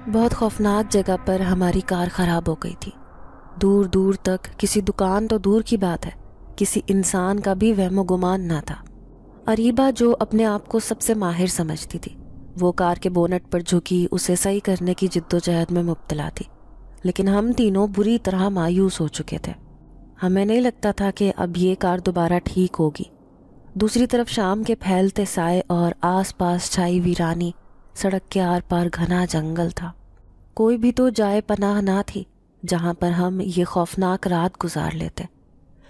بہت خوفناک جگہ پر ہماری کار خراب ہو گئی تھی۔ دور دور تک کسی دکان تو دور کی بات ہے، کسی انسان کا بھی وہم و گمان نہ تھا۔ اریبہ جو اپنے آپ کو سب سے ماہر سمجھتی تھی، وہ کار کے بونٹ پر جھکی اسے صحیح کرنے کی جد و جہد میں مبتلا تھی، لیکن ہم تینوں بری طرح مایوس ہو چکے تھے۔ ہمیں نہیں لگتا تھا کہ اب یہ کار دوبارہ ٹھیک ہوگی۔ دوسری طرف شام کے پھیلتے سائے اور آس پاس چھائی ویرانی، سڑک کے آر پار گھنا جنگل تھا۔ کوئی بھی تو جائے پناہ نہ تھی جہاں پر ہم یہ خوفناک رات گزار لیتے۔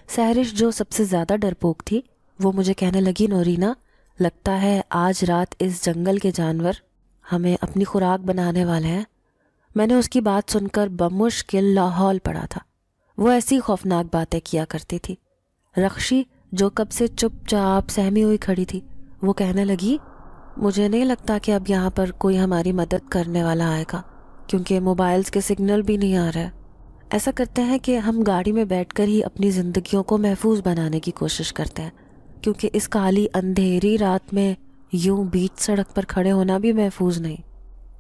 سحرش جو سب سے زیادہ ڈرپوک تھی، وہ مجھے کہنے لگی، نورینا، لگتا ہے آج رات اس جنگل کے جانور ہمیں اپنی خوراک بنانے والے ہیں۔ میں نے اس کی بات سن کر بمشکل لاحول پڑا تھا۔ وہ ایسی خوفناک باتیں کیا کرتی تھی۔ رخشی جو کب سے چپ چاپ سہمی ہوئی کھڑی تھی، وہ کہنے لگی، مجھے نہیں لگتا کہ اب یہاں پر کوئی ہماری مدد کرنے والا آئے گا، کیونکہ موبائلز کے سگنل بھی نہیں آ رہے۔ ایسا کرتے ہیں کہ ہم گاڑی میں بیٹھ کر ہی اپنی زندگیوں کو محفوظ بنانے کی کوشش کرتے ہیں، کیونکہ اس کالی اندھیری رات میں یوں بیچ سڑک پر کھڑے ہونا بھی محفوظ نہیں۔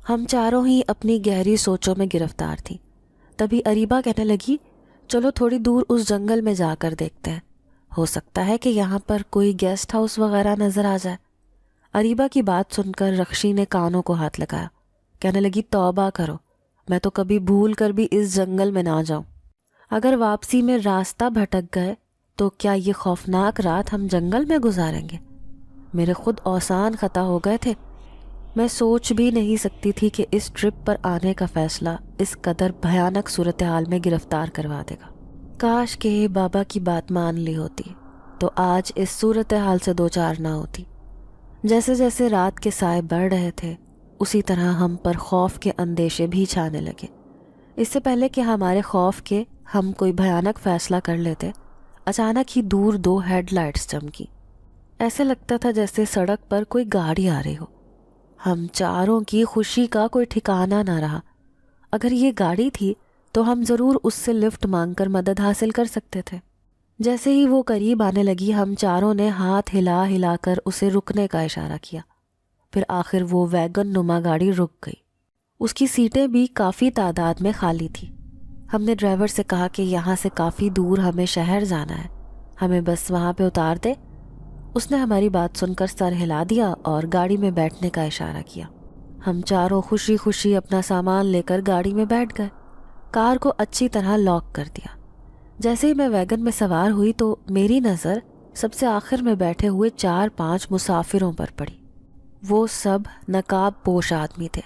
ہم چاروں ہی اپنی گہری سوچوں میں گرفتار تھیں۔ تبھی اریبہ کہنے لگی، چلو تھوڑی دور اس جنگل میں جا کر دیکھتے ہیں، ہو سکتا ہے کہ یہاں پر کوئی گیسٹ ہاؤس وغیرہ نظر آ جائے۔ اریبہ کی بات سن کر رخشی نے کانوں کو ہاتھ لگایا، کہنے لگی، توبہ کرو، میں تو کبھی بھول کر بھی اس جنگل میں نہ جاؤں۔ اگر واپسی میں راستہ بھٹک گئے تو کیا یہ خوفناک رات ہم جنگل میں گزاریں گے؟ میرے خود اوسان خطا ہو گئے تھے۔ میں سوچ بھی نہیں سکتی تھی کہ اس ٹرپ پر آنے کا فیصلہ اس قدر بھیانک صورتحال میں گرفتار کروا دے گا۔ کاش کہ بابا کی بات مان لی ہوتی تو آج اس صورتحال سے دوچار نہ ہوتی۔ جیسے جیسے رات کے سائے بڑھ رہے تھے، اسی طرح ہم پر خوف کے اندیشے بھی چھانے لگے۔ اس سے پہلے کہ ہمارے خوف کے ہم کوئی بھیانک فیصلہ کر لیتے، اچانک ہی دور 2 ہیڈ لائٹس چمکی۔ ایسے لگتا تھا جیسے سڑک پر کوئی گاڑی آ رہی ہو۔ ہم چاروں کی خوشی کا کوئی ٹھکانہ نہ رہا۔ اگر یہ گاڑی تھی تو ہم ضرور اس سے لفٹ مانگ کر مدد حاصل کر سکتے تھے۔ جیسے ہی وہ قریب آنے لگی، ہم چاروں نے ہاتھ ہلا ہلا کر اسے رکنے کا اشارہ کیا۔ پھر آخر وہ ویگن نما گاڑی رک گئی۔ اس کی سیٹیں بھی کافی تعداد میں خالی تھی۔ ہم نے ڈرائیور سے کہا کہ یہاں سے کافی دور ہمیں شہر جانا ہے، ہمیں بس وہاں پہ اتار دے۔ اس نے ہماری بات سن کر سر ہلا دیا اور گاڑی میں بیٹھنے کا اشارہ کیا۔ ہم چاروں خوشی خوشی اپنا سامان لے کر گاڑی میں بیٹھ گئے، کار کو اچھی طرح لاک کر دیا۔ جیسے ہی میں ویگن میں سوار ہوئی تو میری نظر سب سے آخر میں بیٹھے ہوئے 4-5 مسافروں پر پڑی۔ وہ سب نقاب پوش آدمی تھے۔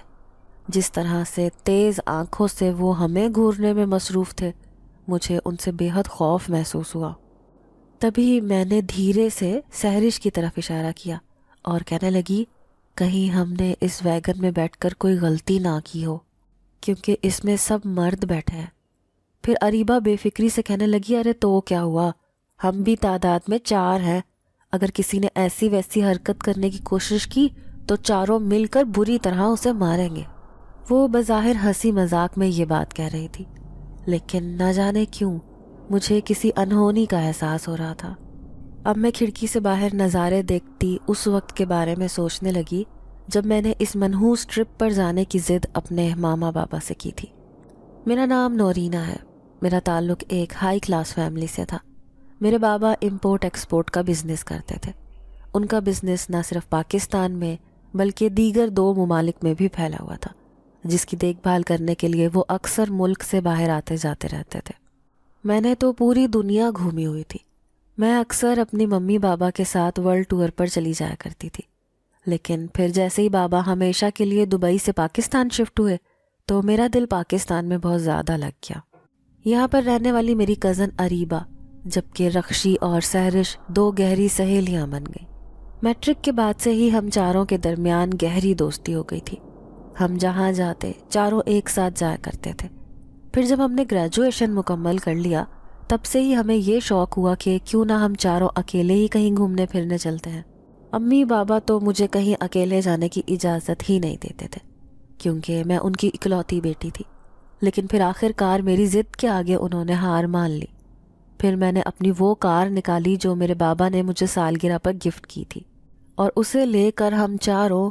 جس طرح سے تیز آنکھوں سے وہ ہمیں گھورنے میں مصروف تھے، مجھے ان سے بے حد خوف محسوس ہوا۔ تبھی میں نے دھیرے سے سحرش کی طرف اشارہ کیا اور کہنے لگی، کہیں ہم نے اس ویگن میں بیٹھ کر کوئی غلطی نہ کی ہو، کیونکہ اس میں سب مرد بیٹھے ہیں۔ پھر اریبہ بے فکری سے کہنے لگی، ارے تو کیا ہوا، ہم بھی تعداد میں 4 ہیں، اگر کسی نے ایسی ویسی حرکت کرنے کی کوشش کی تو چاروں مل کر بری طرح اسے ماریں گے۔ وہ بظاہر ہنسی مذاق میں یہ بات کہہ رہی تھی، لیکن نہ جانے کیوں مجھے کسی انہونی کا احساس ہو رہا تھا۔ اب میں کھڑکی سے باہر نظارے دیکھتی اس وقت کے بارے میں سوچنے لگی جب میں نے اس منحوس ٹرپ پر جانے کی ضد اپنے ماما بابا سے کی تھی۔ میرا نام نورینا ہے۔ میرا تعلق ایک ہائی کلاس فیملی سے تھا۔ میرے بابا امپورٹ ایکسپورٹ کا بزنس کرتے تھے۔ ان کا بزنس نہ صرف پاکستان میں بلکہ دیگر 2 ممالک میں بھی پھیلا ہوا تھا، جس کی دیکھ بھال کرنے کے لیے وہ اکثر ملک سے باہر آتے جاتے رہتے تھے۔ میں نے تو پوری دنیا گھومی ہوئی تھی۔ میں اکثر اپنی ممی بابا کے ساتھ ورلڈ ٹور پر چلی جایا کرتی تھی، لیکن پھر جیسے ہی بابا ہمیشہ کے لیے دبئی سے پاکستان شفٹ ہوئے تو میرا دل پاکستان میں بہت زیادہ لگ گیا۔ یہاں پر رہنے والی میری کزن اریبہ، جبکہ رخشی اور سحرش 2 گہری سہیلیاں بن گئیں۔ میٹرک کے بعد سے ہی ہم چاروں کے درمیان گہری دوستی ہو گئی تھی۔ ہم جہاں جاتے چاروں ایک ساتھ جایا کرتے تھے۔ پھر جب ہم نے گریجویشن مکمل کر لیا، تب سے ہی ہمیں یہ شوق ہوا کہ کیوں نہ ہم چاروں اکیلے ہی کہیں گھومنے پھرنے چلتے ہیں۔ امی بابا تو مجھے کہیں اکیلے جانے کی اجازت ہی نہیں دیتے تھے، کیونکہ میں ان کی اکلوتی بیٹی تھی۔ لیکن پھر آخر کار میری ضد کے آگے انہوں نے ہار مان لی۔ پھر میں نے اپنی وہ کار نکالی جو میرے بابا نے مجھے سالگرہ پر گفٹ کی تھی، اور اسے لے کر ہم چاروں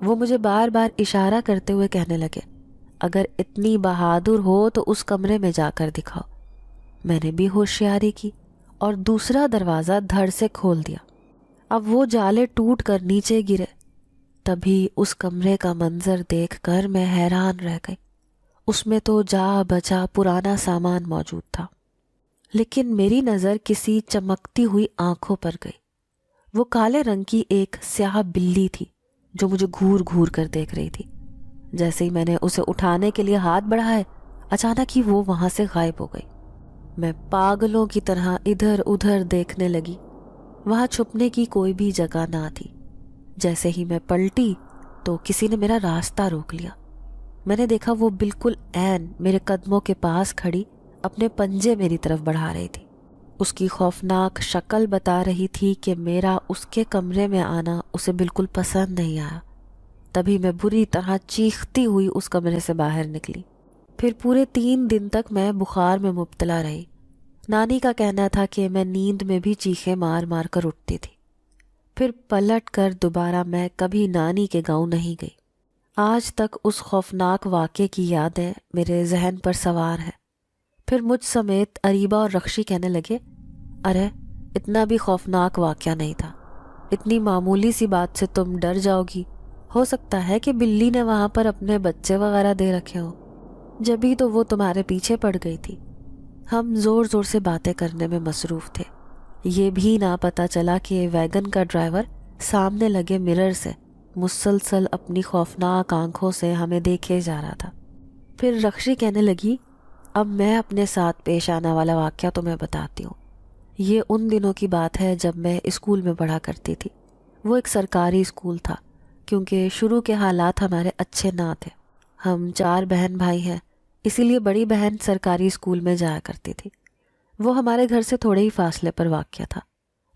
وہ مجھے بار بار اشارہ کرتے ہوئے کہنے لگے، اگر اتنی بہادر ہو تو اس کمرے میں جا کر دکھاؤ۔ میں نے بھی ہوشیاری کی اور دوسرا دروازہ دھڑ سے کھول دیا۔ اب وہ جالے ٹوٹ کر نیچے گرے۔ تبھی اس کمرے کا منظر دیکھ کر میں حیران رہ گئی۔ اس میں تو جا بجا پرانا سامان موجود تھا، لیکن میری نظر کسی چمکتی ہوئی آنکھوں پر گئی۔ وہ کالے رنگ کی ایک سیاہ بلی تھی جو مجھے گھور گھور کر دیکھ رہی تھی۔ جیسے ہی میں نے اسے اٹھانے کے لیے ہاتھ بڑھائے، اچانک ہی وہ وہاں سے غائب ہو گئی۔ میں پاگلوں کی طرح ادھر ادھر دیکھنے لگی۔ وہاں چھپنے کی کوئی بھی جگہ نہ تھی۔ جیسے ہی میں پلٹی تو کسی نے میرا راستہ روک لیا۔ میں نے دیکھا وہ بالکل عین میرے قدموں کے پاس کھڑی اپنے پنجے میری طرف بڑھا رہی تھی۔ اس کی خوفناک شکل بتا رہی تھی کہ میرا اس کے کمرے میں آنا اسے بالکل پسند نہیں آیا۔ تبھی میں بری طرح چیختی ہوئی اس کمرے سے باہر نکلی۔ پھر پورے 3 دن تک میں بخار میں مبتلا رہی۔ نانی کا کہنا تھا کہ میں نیند میں بھی چیخیں مار مار کر اٹھتی تھی۔ پھر پلٹ کر دوبارہ میں کبھی نانی کے گاؤں نہیں گئی۔ آج تک اس خوفناک واقعے کی یادیں میرے ذہن پر سوار ہیں۔ پھر مجھ سمیت اریبہ اور رخشی کہنے لگے، ارے اتنا بھی خوفناک واقعہ نہیں تھا، اتنی معمولی سی بات سے تم ڈر جاؤ گی؟ ہو سکتا ہے کہ بلی نے وہاں پر اپنے بچے وغیرہ دے رکھے ہوں، جبھی تو وہ تمہارے پیچھے پڑ گئی تھی۔ ہم زور زور سے باتیں کرنے میں مصروف تھے۔ یہ بھی نہ پتہ چلا کہ ویگن کا ڈرائیور سامنے لگے مرر سے مسلسل اپنی خوفناک آنکھوں سے ہمیں دیکھے جا رہا تھا۔ پھر رخشی کہنے لگی، اب میں اپنے ساتھ پیش آنے والا واقعہ تمہیں بتاتی ہوں۔ یہ ان دنوں کی بات ہے جب میں اسکول میں پڑھا کرتی تھی۔ وہ ایک سرکاری اسکول تھا، کیونکہ شروع کے حالات ہمارے اچھے نہ تھے۔ ہم 4 بہن بھائی ہیں، اسی لیے بڑی بہن سرکاری اسکول میں جایا کرتی تھی۔ وہ ہمارے گھر سے تھوڑے ہی فاصلے پر واقع تھا،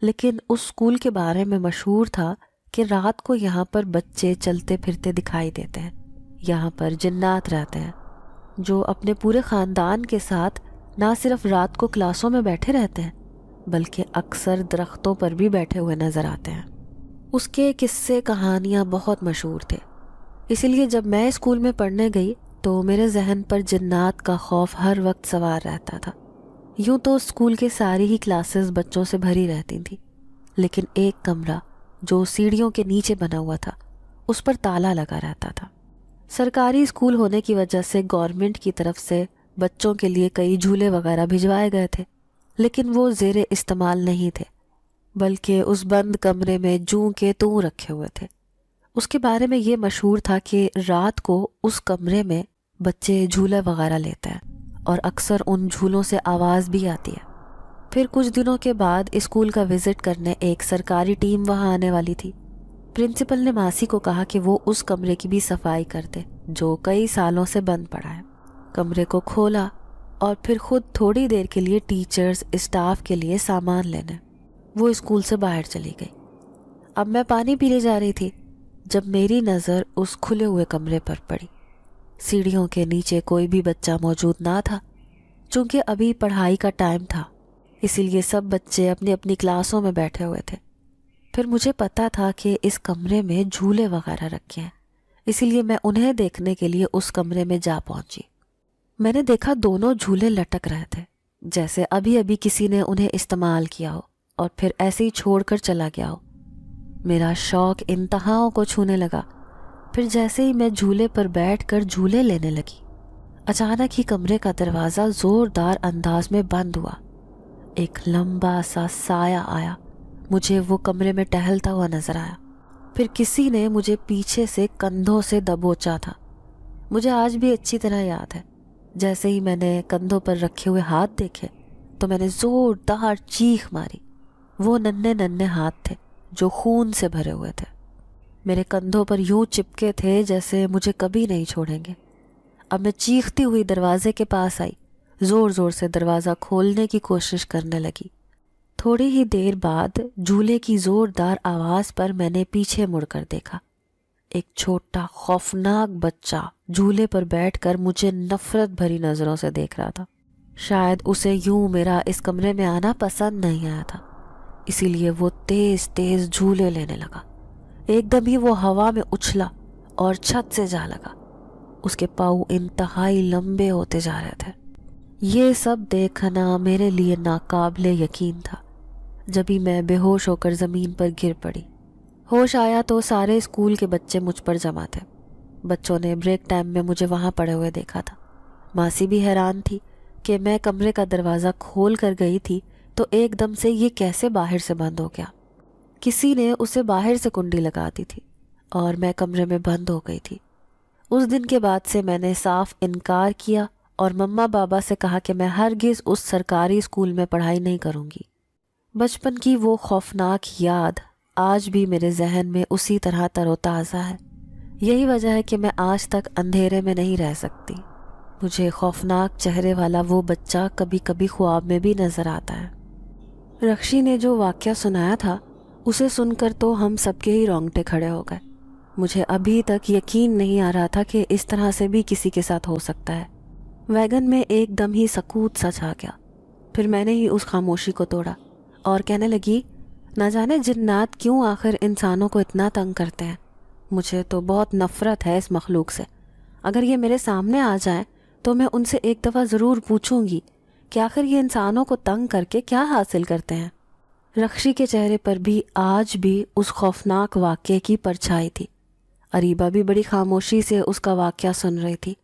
لیکن اس اسکول کے بارے میں مشہور تھا کہ رات کو یہاں پر بچے چلتے پھرتے دکھائی دیتے ہیں۔ یہاں پر جنات رہتے ہیں جو اپنے پورے خاندان کے ساتھ نہ صرف رات کو کلاسوں میں بیٹھے رہتے ہیں بلکہ اکثر درختوں پر بھی بیٹھے ہوئے نظر آتے ہیں۔ اس کے قصے کہانیاں بہت مشہور تھے، اسی لیے جب میں اسکول میں پڑھنے گئی تو میرے ذہن پر جنات کا خوف ہر وقت سوار رہتا تھا۔ یوں تو اسکول کے ساری ہی کلاسز بچوں سے بھری رہتی تھیں، لیکن ایک کمرہ جو سیڑھیوں کے نیچے بنا ہوا تھا اس پر تالا لگا رہتا تھا۔ سرکاری اسکول ہونے کی وجہ سے گورنمنٹ کی طرف سے بچوں کے لیے کئی جھولے وغیرہ بھجوائے گئے تھے، لیکن وہ زیر استعمال نہیں تھے، بلکہ اس بند کمرے میں جوں کے توں رکھے ہوئے تھے۔ اس کے بارے میں یہ مشہور تھا کہ رات کو اس کمرے میں بچے جھولا وغیرہ لیتے ہیں اور اکثر ان جھولوں سے آواز بھی آتی ہے۔ پھر کچھ دنوں کے بعد اسکول کا وزٹ کرنے ایک سرکاری ٹیم وہاں آنے والی تھی۔ پرنسپل نے ماسی کو کہا کہ وہ اس کمرے کی بھی صفائی کر دے جو کئی سالوں سے بند پڑا ہے۔ کمرے کو کھولا اور پھر خود تھوڑی دیر کے لیے ٹیچرز اسٹاف کے لیے سامان لینے وہ اسکول سے باہر چلی گئی۔ اب میں پانی پینے جا رہی تھی جب میری نظر اس کھلے ہوئے کمرے پر پڑی۔ سیڑھیوں کے نیچے کوئی بھی بچہ موجود نہ تھا، چونکہ ابھی پڑھائی کا ٹائم تھا، اسی لیے سب بچے اپنی اپنی کلاسوں میں بیٹھے ہوئے تھے۔ پھر مجھے پتا تھا کہ اس کمرے میں جھولے وغیرہ رکھے ہیں، اسی لیے میں انہیں دیکھنے کے لیے اس کمرے میں جا پہنچی۔ میں نے دیکھا دونوں جھولے لٹک رہے تھے، جیسے ابھی ابھی کسی نے انہیں استعمال کیا ہو اور پھر ایسے ہی چھوڑ کر چلا گیا ہو۔ میرا شوق انتہاؤں کو چھونے لگا۔ پھر جیسے ہی میں جھولے پر بیٹھ کر جھولے لینے لگی، اچانک ہی کمرے کا دروازہ زوردار انداز میں بند ہوا۔ ایک لمبا سا سایہ آیا، مجھے وہ کمرے میں ٹہلتا ہوا نظر آیا۔ پھر کسی نے مجھے پیچھے سے کندھوں سے دبوچا تھا۔ مجھے آج بھی اچھی طرح یاد ہے، جیسے ہی میں نے کندھوں پر رکھے ہوئے ہاتھ دیکھے تو میں نے زوردار چیخ ماری۔ وہ ننھے ننھے ہاتھ تھے جو خون سے بھرے ہوئے تھے، میرے کندھوں پر یوں چپکے تھے جیسے مجھے کبھی نہیں چھوڑیں گے۔ اب میں چیختی ہوئی دروازے کے پاس آئی، زور زور سے دروازہ کھولنے کی کوشش کرنے لگی۔ تھوڑی ہی دیر بعد جھولے کی زوردار آواز پر میں نے پیچھے مڑ کر دیکھا۔ ایک چھوٹا خوفناک بچہ جھولے پر بیٹھ کر مجھے نفرت بھری نظروں سے دیکھ رہا تھا۔ شاید اسے یوں میرا اس کمرے میں آنا پسند نہیں آیا تھا، اسی لیے وہ تیز تیز جھولے لینے لگا۔ ایک دم ہی وہ ہوا میں اچھلا اور چھت سے جا لگا۔ اس کے پاؤں انتہائی لمبے ہوتے جا رہے تھے۔ یہ سب دیکھنا میرے لیے ناقابل یقین تھا۔ جبھی میں بے ہوش ہو کر زمین پر گر پڑی۔ ہوش آیا تو سارے اسکول کے بچے مجھ پر جمع تھے۔ بچوں نے بریک ٹائم میں مجھے وہاں پڑے ہوئے دیکھا تھا۔ ماسی بھی حیران تھی کہ میں کمرے کا دروازہ کھول کر گئی تھی تو ایک دم سے یہ کیسے باہر سے بند ہو گیا۔ کسی نے اسے باہر سے کنڈی لگا دی تھی اور میں کمرے میں بند ہو گئی تھی۔ اس دن کے بعد سے میں نے صاف انکار کیا اور مما بابا سے کہا کہ میں ہرگز اس سرکاری اسکول میں پڑھائی نہیں کروں گی۔ بچپن کی وہ خوفناک یاد آج بھی میرے ذہن میں اسی طرح تر و تازہ ہے۔ یہی وجہ ہے کہ میں آج تک اندھیرے میں نہیں رہ سکتی۔ مجھے خوفناک چہرے والا وہ بچہ کبھی کبھی خواب میں بھی نظر آتا ہے۔ رخشی نے جو واقعہ سنایا تھا اسے سن کر تو ہم سب کے ہی رونگٹے کھڑے ہو گئے۔ مجھے ابھی تک یقین نہیں آ رہا تھا کہ اس طرح سے بھی کسی کے ساتھ ہو سکتا ہے۔ ویگن میں ایک دم ہی سکوت سا چھا گیا۔ پھر میں نے ہی اس خاموشی کو توڑا اور کہنے لگی، نہ جانے جنات کیوں آخر انسانوں کو اتنا تنگ کرتے ہیں۔ مجھے تو بہت نفرت ہے اس مخلوق سے۔ اگر یہ میرے سامنے آ جائیں تو میں ان سے ایک دفعہ ضرور پوچھوں گی کہ آخر یہ انسانوں کو تنگ کر کے کیا حاصل کرتے ہیں۔ رخشی کے چہرے پر بھی آج بھی اس خوفناک واقعے کی پرچھائی تھی۔ اریبہ بھی بڑی خاموشی سے اس کا واقعہ سن رہی تھی۔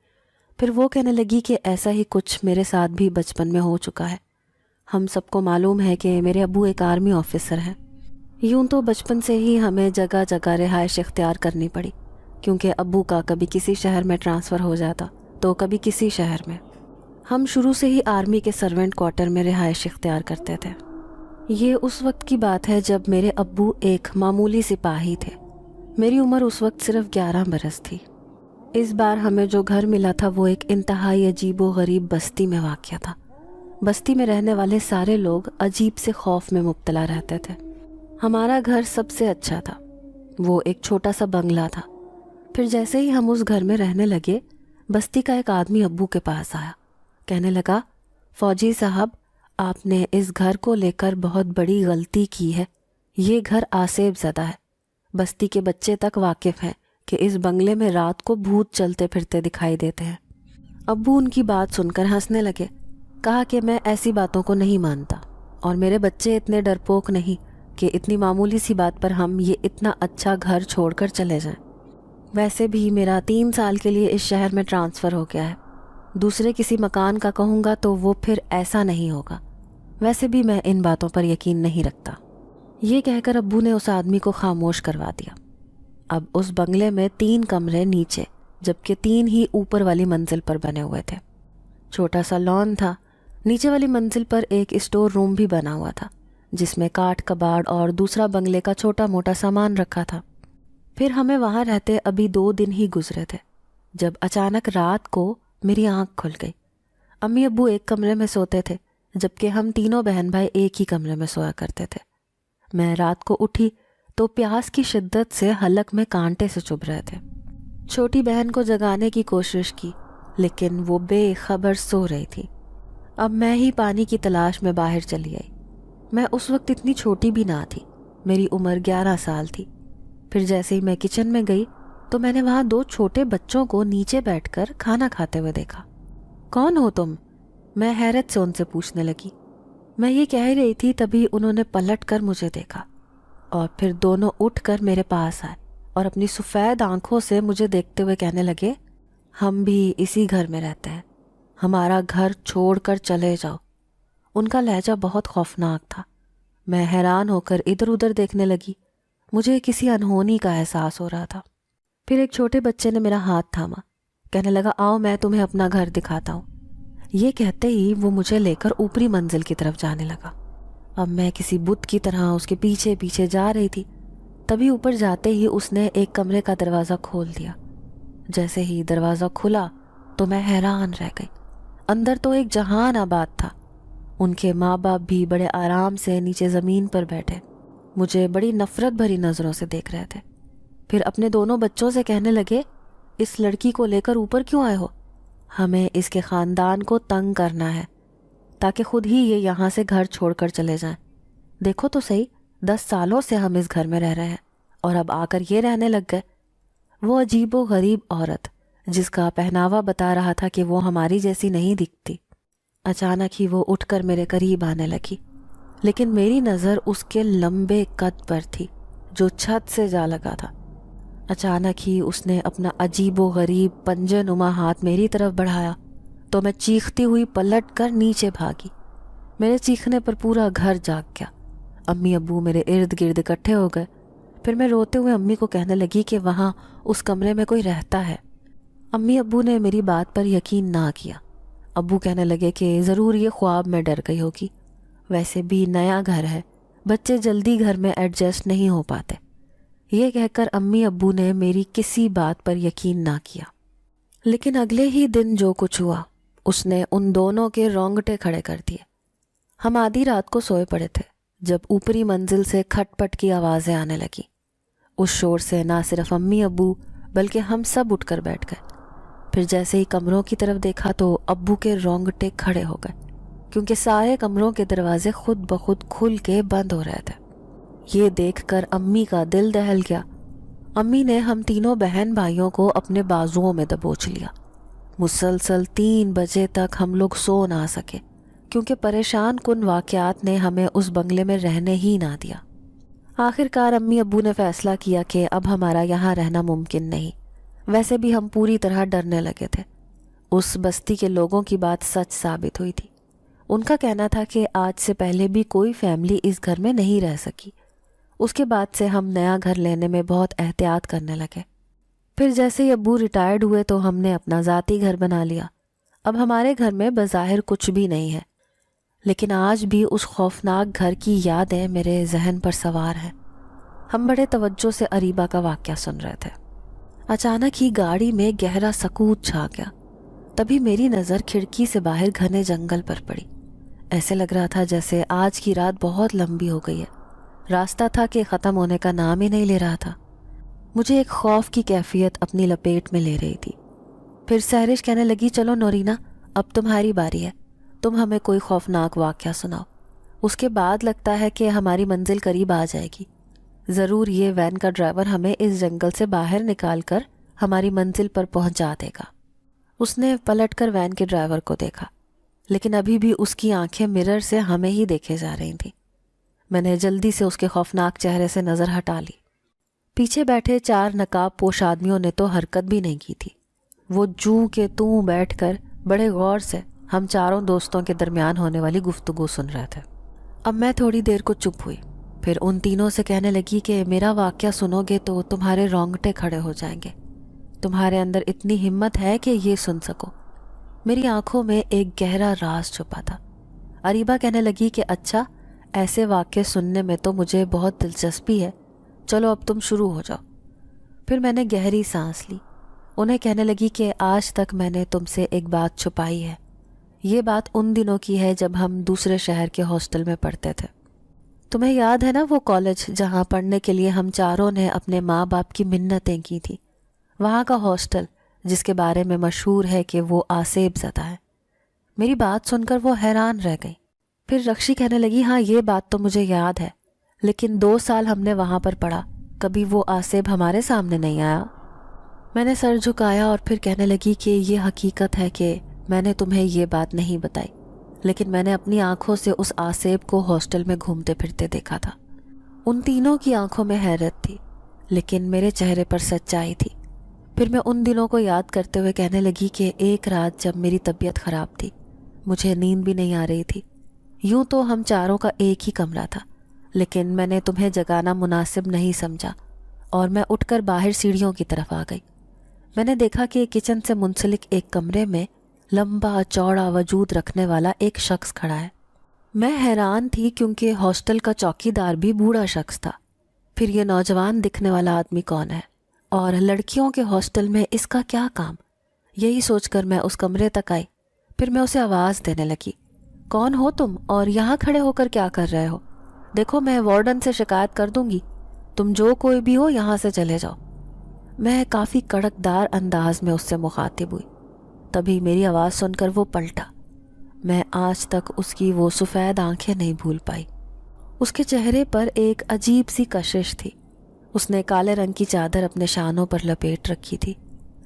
پھر وہ کہنے لگی کہ ایسا ہی کچھ میرے ساتھ بھی بچپن میں ہو چکا ہے۔ ہم سب کو معلوم ہے کہ میرے ابو ایک آرمی آفیسر ہیں۔ یوں تو بچپن سے ہی ہمیں جگہ جگہ رہائش اختیار کرنی پڑی، کیونکہ ابو کا کبھی کسی شہر میں ٹرانسفر ہو جاتا تو کبھی کسی شہر میں۔ ہم شروع سے ہی آرمی کے سرونٹ کوارٹر میں رہائش اختیار کرتے تھے۔ یہ اس وقت کی بات ہے جب میرے ابو ایک معمولی سپاہی تھے۔ میری عمر اس وقت صرف 11 برس تھی۔ اس بار ہمیں جو گھر ملا تھا وہ ایک انتہائی عجیب و غریب بستی میں واقع تھا۔ بستی میں رہنے والے سارے لوگ عجیب سے خوف میں مبتلا رہتے تھے۔ ہمارا گھر سب سے اچھا تھا۔ وہ ایک چھوٹا سا بنگلہ تھا۔ پھر جیسے ہی ہم اس گھر میں رہنے لگے، بستی کا ایک آدمی ابو کے پاس آیا۔ کہنے لگا، فوجی صاحب، آپ نے اس گھر کو لے کر بہت بڑی غلطی کی ہے۔ یہ گھر آسیب زدہ ہے۔ بستی کے بچے تک واقف ہیں کہ اس بنگلے میں رات کو بھوت چلتے پھرتے دکھائی دیتے ہیں۔ ابو ان کی بات سن کر ہنسنے لگے۔ کہا کہ میں ایسی باتوں کو نہیں مانتا، اور میرے بچے اتنے ڈرپوک نہیں کہ اتنی معمولی سی بات پر ہم یہ اتنا اچھا گھر چھوڑ کر چلے جائیں۔ ویسے بھی میرا 3 سال کے لیے اس شہر میں ٹرانسفر ہو گیا ہے۔ دوسرے کسی مکان کا کہوں گا تو وہ پھر ایسا نہیں ہوگا۔ ویسے بھی میں ان باتوں پر یقین نہیں رکھتا۔ یہ کہہ کر ابو نے اس آدمی کو خاموش کروا دیا۔ اب اس بنگلے میں 3 کمرے نیچے جبکہ 3 ہی اوپر والی منزل پر بنے ہوئے تھے۔ چھوٹا سا لان تھا۔ نیچے والی منزل پر ایک اسٹور روم بھی بنا ہوا تھا جس میں کاٹ کباڑ اور دوسرا بنگلے کا چھوٹا موٹا سامان رکھا تھا۔ پھر ہمیں وہاں رہتے ابھی 2 دن ہی گزرے تھے جب اچانک رات کو میری آنکھ کھل گئی۔ امی ابو ایک کمرے میں سوتے تھے جبکہ ہم تینوں بہن بھائی ایک ہی کمرے میں سویا کرتے تھے۔ میں رات کو اٹھی تو پیاس کی شدت سے حلق میں کانٹے سے چبھ رہے تھے۔ چھوٹی بہن کو جگانے کی کوشش کی لیکن وہ بے خبر سو رہی تھی۔ اب میں ہی پانی کی تلاش میں باہر چلی آئی۔ میں اس وقت اتنی چھوٹی بھی نہ تھی، میری عمر 11 سال تھی۔ پھر جیسے ہی میں کچن میں گئی تو میں نے وہاں 2 چھوٹے بچوں کو نیچے بیٹھ کر کھانا کھاتے ہوئے دیکھا۔ کون ہو تم؟ میں حیرت سے ان سے پوچھنے لگی۔ میں یہ کہہ رہی تھی تبھی انہوں نے پلٹ کر مجھے دیکھا اور پھر دونوں اٹھ کر میرے پاس آئے اور اپنی سفید آنکھوں سے مجھے دیکھتے ہوئے کہنے لگے، ہم بھی اسی گھر میں رہتے ہیں، ہمارا گھر چھوڑ کر چلے جاؤ۔ ان کا لہجہ بہت خوفناک تھا۔ میں حیران ہو کر ادھر ادھر دیکھنے لگی۔ مجھے کسی انہونی کا احساس ہو رہا تھا۔ پھر ایک چھوٹے بچے نے میرا ہاتھ تھاما، کہنے لگا، آؤ میں تمہیں اپنا گھر دکھاتا ہوں۔ یہ کہتے ہی وہ مجھے لے کر اوپری منزل کی طرف جانے لگا۔ اب میں کسی بت کی طرح اس کے پیچھے پیچھے جا رہی تھی۔ تبھی اوپر جاتے ہی اس نے ایک کمرے کا دروازہ کھول دیا۔ جیسے ہی دروازہ کھلا تو میں حیران رہ گئی۔ اندر تو ایک جہان آباد تھا۔ ان کے ماں باپ بھی بڑے آرام سے نیچے زمین پر بیٹھے مجھے بڑی نفرت بھری نظروں سے دیکھ رہے تھے۔ پھر اپنے دونوں بچوں سے کہنے لگے، اس لڑکی کو لے کر اوپر کیوں آئے ہو؟ ہمیں اس کے خاندان کو تنگ کرنا ہے تاکہ خود ہی یہ یہاں سے گھر چھوڑ کر چلے جائیں۔ دیکھو تو صحیح، 10 سالوں سے ہم اس گھر میں رہ رہے ہیں اور اب آ کر یہ رہنے لگ گئے۔ وہ عجیب و غریب عورت جس کا پہناوا بتا رہا تھا کہ وہ ہماری جیسی نہیں دکھتی، اچانک ہی وہ اٹھ کر میرے قریب آنے لگی، لیکن میری نظر اس کے لمبے قد پر تھی جو چھت سے جا لگا تھا۔ اچانک ہی اس نے اپنا عجیب و غریب پنجے نما ہاتھ میری طرف بڑھایا تو میں چیختی ہوئی پلٹ کر نیچے بھاگی۔ میرے چیخنے پر پورا گھر جاگ گیا۔ امی ابو میرے ارد گرد اکٹھے ہو گئے۔ پھر میں روتے ہوئے امی کو کہنے لگی کہ وہاں اس کمرے میں کوئی رہتا ہے۔ امی ابو نے میری بات پر یقین نہ کیا۔ ابو کہنے لگے کہ ضرور یہ خواب میں ڈر گئی ہوگی، ویسے بھی نیا گھر ہے، بچے جلدی گھر میں ایڈجسٹ نہیں ہو پاتے۔ یہ کہہ کر امی ابو نے میری کسی بات پر یقین نہ کیا۔ لیکن اگلے ہی دن جو کچھ ہوا اس نے ان دونوں کے رونگٹے کھڑے کر دیے۔ ہم آدھی رات کو سوئے پڑے تھے جب اوپری منزل سے کھٹ پٹ کی آوازیں آنے لگی۔ اس شور سے نہ صرف امی ابو بلکہ ہم سب اٹھ کر بیٹھ گئے۔ پھر جیسے ہی کمروں کی طرف دیکھا تو ابو کے رونگٹے کھڑے ہو گئے، کیونکہ سارے کمروں کے دروازے خود بخود کھل کے بند ہو رہے تھے۔ یہ دیکھ کر امی کا دل دہل گیا۔ امی نے ہم تینوں بہن بھائیوں کو اپنے بازوؤں میں دبوچ لیا۔ مسلسل 3 بجے تک ہم لوگ سو نہ سکے، کیونکہ پریشان کن واقعات نے ہمیں اس بنگلے میں رہنے ہی نہ دیا۔ آخر کار امی ابو نے فیصلہ کیا کہ اب ہمارا یہاں رہنا ممکن نہیں۔ ویسے بھی ہم پوری طرح ڈرنے لگے تھے۔ اس بستی کے لوگوں کی بات سچ ثابت ہوئی تھی۔ ان کا کہنا تھا کہ آج سے پہلے بھی کوئی فیملی اس گھر میں نہیں رہ سکی۔ اس کے بعد سے ہم نیا گھر لینے میں بہت احتیاط کرنے لگے۔ پھر جیسے ہی ابو ریٹائرڈ ہوئے تو ہم نے اپنا ذاتی گھر بنا لیا۔ اب ہمارے گھر میں بظاہر کچھ بھی نہیں ہے، لیکن آج بھی اس خوفناک گھر کی یادیں میرے ذہن پر سوار ہیں۔ ہم بڑے توجہ سے اریبہ کا واقعہ سن رہے تھے۔ اچانک ہی گاڑی میں گہرا سکوت چھا گیا۔ تبھی میری نظر کھڑکی سے باہر گھنے جنگل پر پڑی۔ ایسے لگ رہا تھا جیسے آج کی رات بہت لمبی ہو گئی ہے۔ راستہ تھا کہ ختم ہونے کا نام ہی نہیں لے رہا تھا۔ مجھے ایک خوف کی کیفیت اپنی لپیٹ میں لے رہی تھی۔ پھر سہرش کہنے لگی، چلو نورینا، اب تمہاری باری ہے، تم ہمیں کوئی خوفناک واقعہ سناؤ۔ اس کے بعد لگتا ہے کہ ہماری منزل قریب آ جائے گی۔ ضرور یہ وین کا ڈرائیور ہمیں اس جنگل سے باہر نکال کر ہماری منزل پر پہنچا دے گا۔ اس نے پلٹ کر وین کے ڈرائیور کو دیکھا، لیکن ابھی بھی اس کی آنکھیں مرر سے ہمیں ہی دیکھے جا رہی تھیں۔ میں نے جلدی سے اس کے خوفناک چہرے سے نظر ہٹا لی۔ پیچھے بیٹھے 4 نقاب پوش آدمیوں نے تو حرکت بھی نہیں کی تھی۔ وہ جوں کے توں بیٹھ کر بڑے غور سے ہم چاروں دوستوں کے درمیان ہونے والی گفتگو سن رہے تھے۔ اب میں تھوڑی دیر کو چپ ہوئی، پھر ان تینوں سے کہنے لگی کہ میرا واقعہ سنو گے تو تمہارے رونگٹے کھڑے ہو جائیں گے۔ تمہارے اندر اتنی ہمت ہے کہ یہ سن سکو۔ میری آنکھوں میں ایک گہرا راز چھپا تھا۔ اریبہ کہنے لگی کہ اچھا، ایسے واقعے سننے میں تو مجھے بہت دلچسپی ہے، چلو اب تم شروع ہو جاؤ۔ پھر میں نے گہری سانس لی۔ انہیں کہنے لگی کہ آج تک میں نے تم سے ایک بات چھپائی ہے۔ یہ بات ان دنوں کی ہے جب ہم دوسرے شہر کے ہاسٹل میں پڑھتے تھے۔ تمہیں یاد ہے نا وہ کالج جہاں پڑھنے کے لیے ہم چاروں نے اپنے ماں باپ کی منتیں کی تھی؟ وہاں کا ہاسٹل جس کے بارے میں مشہور ہے کہ وہ آسیب زدہ ہے۔ میری بات سن کر وہ حیران رہ گئی۔ پھر رکشی کہنے لگی، ہاں یہ بات تو مجھے یاد ہے، لیکن 2 سال ہم نے وہاں پر پڑھا، کبھی وہ آسیب ہمارے سامنے نہیں آیا۔ میں نے سر جھکایا اور پھر کہنے لگی کہ یہ حقیقت ہے کہ میں نے تمہیں یہ بات نہیں بتائی، لیکن میں نے اپنی آنکھوں سے اس آسیب کو ہاسٹل میں گھومتے پھرتے دیکھا تھا۔ ان تینوں کی آنکھوں میں حیرت تھی، لیکن میرے چہرے پر سچائی تھی۔ پھر میں ان دنوں کو یاد کرتے ہوئے کہنے لگی کہ ایک رات جب میری طبیعت خراب تھی، مجھے نیند بھی نہیں آ رہی تھی، یوں تو ہم چاروں کا ایک ہی کمرہ تھا، لیکن میں نے تمہیں جگانا مناسب نہیں سمجھا اور میں اٹھ کر باہر سیڑھیوں کی طرف آ گئی۔ میں نے دیکھا کہ کچن سے منسلک ایک کمرے میں لمبا چوڑا وجود رکھنے والا ایک شخص کھڑا ہے۔ میں حیران تھی کیونکہ ہاسٹل کا چوکی دار بھی بوڑھا شخص تھا۔ پھر یہ نوجوان دکھنے والا آدمی کون ہے اور لڑکیوں کے ہاسٹل میں اس کا کیا کام؟ یہی سوچ کر میں اس کمرے تک آئی۔ پھر میں اسے آواز دینے لگی، کون ہو تم اور یہاں کھڑے ہو کر کیا کر رہے ہو؟ دیکھو میں وارڈن سے شکایت کر دوں گی، تم جو کوئی بھی ہو یہاں سے چلے جاؤ۔ میں کافی کڑک دار انداز میں اس سے مخاطب ہوئی۔ تبھی میری آواز سن کر وہ پلٹا۔ میں آج تک اس کی وہ سفید آنکھیں نہیں بھول پائی۔ اس کے چہرے پر ایک عجیب سی کشش تھی۔ اس نے کالے رنگ کی چادر اپنے شانوں پر لپیٹ رکھی تھی.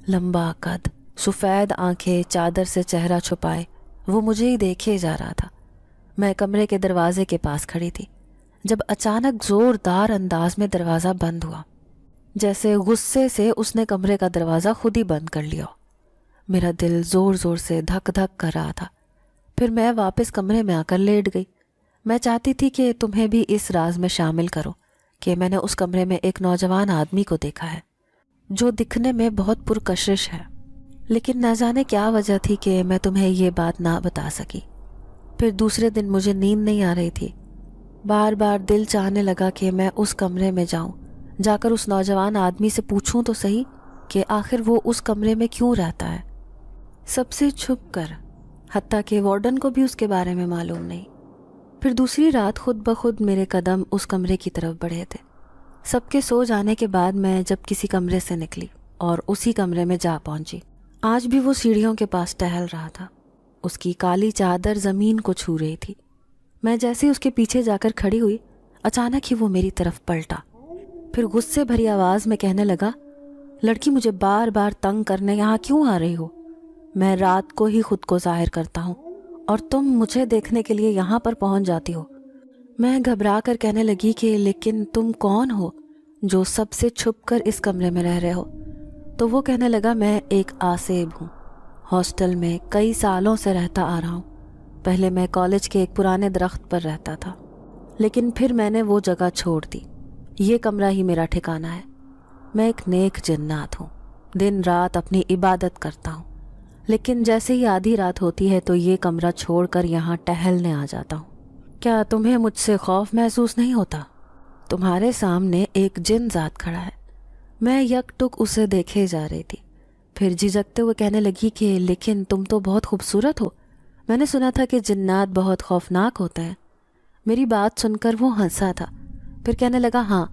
لمبا قد، سفید آنکھیں چادر سے چہرہ چھپائے وہ مجھے ہی دیکھے جا رہا تھا. میں کمرے کے دروازے کے پاس کھڑی تھی جب اچانک زوردار انداز میں دروازہ بند ہوا. جیسے غصے سے اس نے کمرے کا دروازہ خود ہی بند کر لیا. میرا دل زور زور سے دھک دھک کر رہا تھا. پھر میں واپس کمرے میں آ کر لیٹ گئی. میں چاہتی تھی کہ تمہیں بھی اس راز میں شامل کروں کہ میں نے اس کمرے میں ایک نوجوان آدمی کو دیکھا ہے جو دکھنے میں بہت پرکشش ہے، لیکن نہ جانے کیا وجہ تھی کہ میں تمہیں یہ بات نہ بتا سکی. پھر دوسرے دن مجھے نیند نہیں آ رہی تھی. بار بار دل چاہنے لگا کہ میں اس کمرے میں جاؤں، جا کر اس نوجوان آدمی سے پوچھوں تو صحیح کہ آخر وہ اس کمرے میں کیوں رہتا ہے، سب سے چھپ کر، حتیٰ کہ وارڈن کو بھی اس کے بارے میں معلوم نہیں. پھر دوسری رات خود بخود میرے قدم اس کمرے کی طرف بڑھے تھے. سب کے سو جانے کے بعد میں جب کسی کمرے سے نکلی اور اسی کمرے میں جا پہنچی. آج بھی وہ سیڑھیوں کے پاس ٹہل رہا تھا. اس کی کالی چادر زمین کو چھو رہی تھی. میں جیسے ہی اس کے پیچھے جا کر کھڑی ہوئی، اچانک ہی وہ میری طرف پلٹا. پھر غصے بھری آواز میں کہنے لگا، لڑکی مجھے بار بار تنگ کرنے یہاں کیوں آ رہی ہو؟ میں رات کو ہی خود کو ظاہر کرتا ہوں اور تم مجھے دیکھنے کے لیے یہاں پر پہنچ جاتی ہو. میں گھبرا کر کہنے لگی کہ لیکن تم کون ہو جو سب سے چھپ کر اس کمرے میں رہ رہے ہو؟ تو وہ کہنے لگا، میں ایک آسیب ہوں، ہاسٹل میں کئی سالوں سے رہتا آ رہا ہوں. پہلے میں کالج کے ایک پرانے درخت پر رہتا تھا، لیکن پھر میں نے وہ جگہ چھوڑ دی. یہ کمرہ ہی میرا ٹھکانہ ہے. میں ایک نیک جنات ہوں، دن رات اپنی عبادت کرتا ہوں، لیکن جیسے ہی آدھی رات ہوتی ہے تو یہ کمرہ چھوڑ کر یہاں ٹہلنے آ جاتا ہوں. کیا تمہیں مجھ سے خوف محسوس نہیں ہوتا؟ تمہارے سامنے ایک جن ذات کھڑا ہے. میں یک ٹک اسے دیکھے جا رہی تھی. پھر جھجکتے ہوئے کہنے لگی کہ لیکن تم تو بہت خوبصورت ہو. میں نے سنا تھا کہ جنات بہت خوفناک ہوتے ہیں. میری بات سن کر وہ ہنسا تھا. پھر کہنے لگا، ہاں،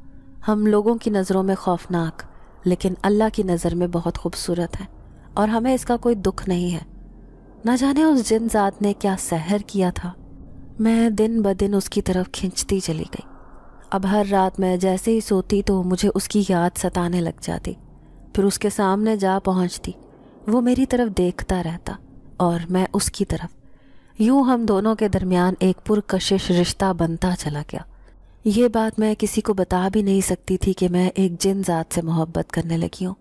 ہم لوگوں کی نظروں میں خوفناک، لیکن اللہ کی نظر میں بہت خوبصورت ہیں، اور ہمیں اس کا کوئی دکھ نہیں ہے. نہ جانے اس جن ذات نے کیا سحر کیا تھا. میں دن بدن اس کی طرف کھنچتی چلی گئی. اب ہر رات میں جیسے ہی سوتی تو مجھے اس کی یاد ستانے لگ جاتی. پھر اس کے سامنے جا پہنچتی. وہ میری طرف دیکھتا رہتا اور میں اس کی طرف. یوں ہم دونوں کے درمیان ایک پرکشش رشتہ بنتا چلا گیا. یہ بات میں کسی کو بتا بھی نہیں سکتی تھی کہ میں ایک جن ذات سے محبت کرنے لگی ہوں،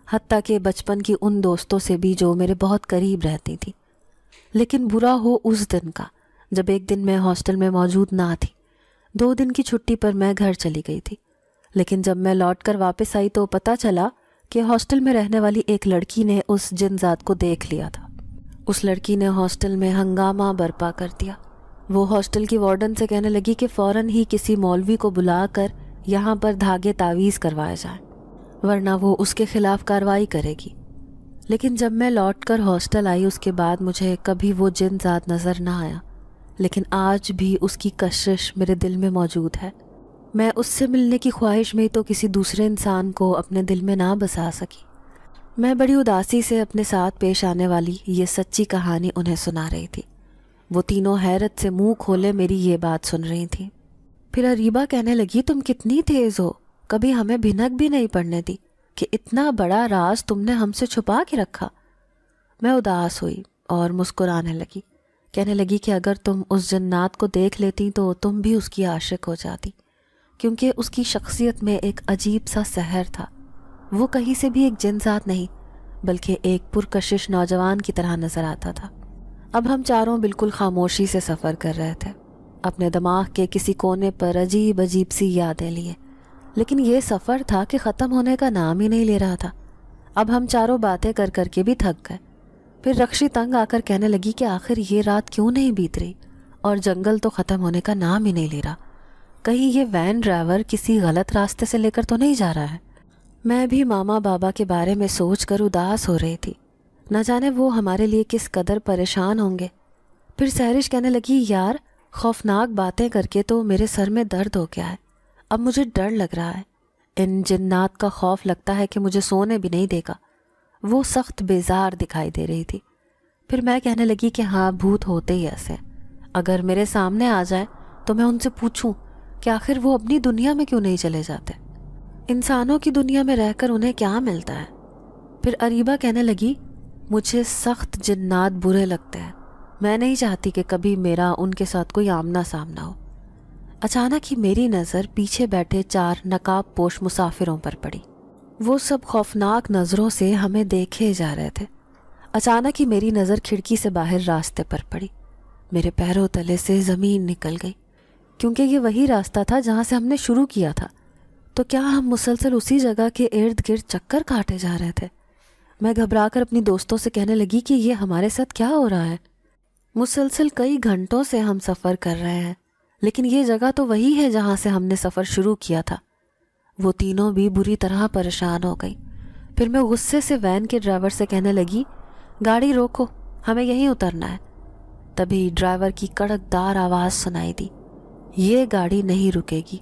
حتیٰ کہ بچپن کی ان دوستوں سے بھی جو میرے بہت قریب رہتی تھی. لیکن برا ہو اس دن کا جب ایک دن میں ہاسٹل میں موجود نہ تھی. 2 دن کی چھٹی پر میں گھر چلی گئی تھی، لیکن جب میں لوٹ کر واپس آئی تو پتہ چلا کہ ہاسٹل میں رہنے والی ایک لڑکی نے اس جن ذات کو دیکھ لیا تھا. اس لڑکی نے ہاسٹل میں ہنگامہ برپا کر دیا. وہ ہاسٹل کی وارڈن سے کہنے لگی کہ فوراً ہی کسی مولوی کو بلا کر یہاں پر دھاگے تعویذ کروائے جائیں، ورنہ وہ اس کے خلاف کارروائی کرے گی. لیکن جب میں لوٹ کر ہاسٹل آئی اس کے بعد مجھے کبھی وہ جن ذات نظر نہ آیا، لیکن آج بھی اس کی کشش میرے دل میں موجود ہے. میں اس سے ملنے کی خواہش میں تو کسی دوسرے انسان کو اپنے دل میں نہ بسا سکی. میں بڑی اداسی سے اپنے ساتھ پیش آنے والی یہ سچی کہانی انہیں سنا رہی تھی. وہ تینوں حیرت سے منہ کھولے میری یہ بات سن رہی تھیں. پھر اریبہ کہنے لگی، تم کتنی تیز ہو، کبھی ہمیں بھنک بھی نہیں پڑنے دی کہ اتنا بڑا راز تم نے ہم سے چھپا کے رکھا. میں اداس ہوئی اور مسکرانے لگی. کہنے لگی کہ اگر تم اس جنات کو دیکھ لیتی تو تم بھی اس کی عاشق ہو جاتی، کیونکہ اس کی شخصیت میں ایک عجیب سا سحر تھا. وہ کہیں سے بھی ایک جن ذات نہیں بلکہ ایک پرکشش نوجوان کی طرح نظر آتا تھا. اب ہم چاروں بالکل خاموشی سے سفر کر رہے تھے، اپنے دماغ کے کسی کونے پر عجیب عجیب سی یادیں لیے. لیکن یہ سفر تھا کہ ختم ہونے کا نام ہی نہیں لے رہا تھا. اب ہم چاروں باتیں کر کر کے بھی تھک گئے. پھر رکشی تنگ آ کر کہنے لگی کہ آخر یہ رات کیوں نہیں بیت رہی، اور جنگل تو ختم ہونے کا نام ہی نہیں لے رہا. کہیں یہ وین ڈرائیور کسی غلط راستے سے لے کر تو نہیں جا رہا ہے. میں بھی ماما بابا کے بارے میں سوچ کر اداس ہو رہی تھی. نہ جانے وہ ہمارے لیے کس قدر پریشان ہوں گے. پھر سہرش کہنے لگی، یار خوفناک باتیں کر کے تو میرے سر میں درد ہو گیا ہے. اب مجھے ڈر لگ رہا ہے. ان جنات کا خوف لگتا ہے کہ مجھے سونے بھی نہیں دے گا. وہ سخت بیزار دکھائی دے رہی تھی. پھر میں کہنے لگی کہ ہاں، بھوت ہوتے ہی ایسے. اگر میرے سامنے آ جائیں تو میں ان سے پوچھوں کہ آخر وہ اپنی دنیا میں کیوں نہیں چلے جاتے. انسانوں کی دنیا میں رہ کر انہیں کیا ملتا ہے؟ پھر اریبہ کہنے لگی مجھے سخت جنات برے لگتے ہیں، میں نہیں چاہتی کہ کبھی میرا ان کے ساتھ کوئی آمنا سامنا ہو۔ اچانک ہی میری نظر پیچھے بیٹھے 4 نقاب پوش مسافروں پر پڑی۔ وہ سب خوفناک نظروں سے ہمیں دیکھے جا رہے تھے۔ اچانک ہی میری نظر کھڑکی سے باہر راستے پر پڑی۔ میرے پیروں تلے سے زمین نکل گئی، کیونکہ یہ وہی راستہ تھا جہاں سے ہم نے شروع کیا تھا۔ تو کیا ہم مسلسل اسی جگہ کے ارد گرد چکر کاٹے جا رہے تھے؟ میں گھبرا کر اپنی دوستوں سے کہنے لگی کہ یہ ہمارے ساتھ کیا ہو رہا ہے؟ مسلسل کئی گھنٹوں سے ہم سفر کر رہے ہیں، لیکن یہ جگہ تو وہی ہے جہاں سے ہم نے سفر شروع کیا تھا۔ وہ تینوں بھی بری طرح پریشان ہو گئی۔ پھر میں غصے سے وین کے ڈرائیور سے کہنے لگی گاڑی روکو، ہمیں یہیں اترنا ہے۔ تبھی ڈرائیور کی کڑکدار آواز سنائی دی، یہ گاڑی نہیں رکے گی،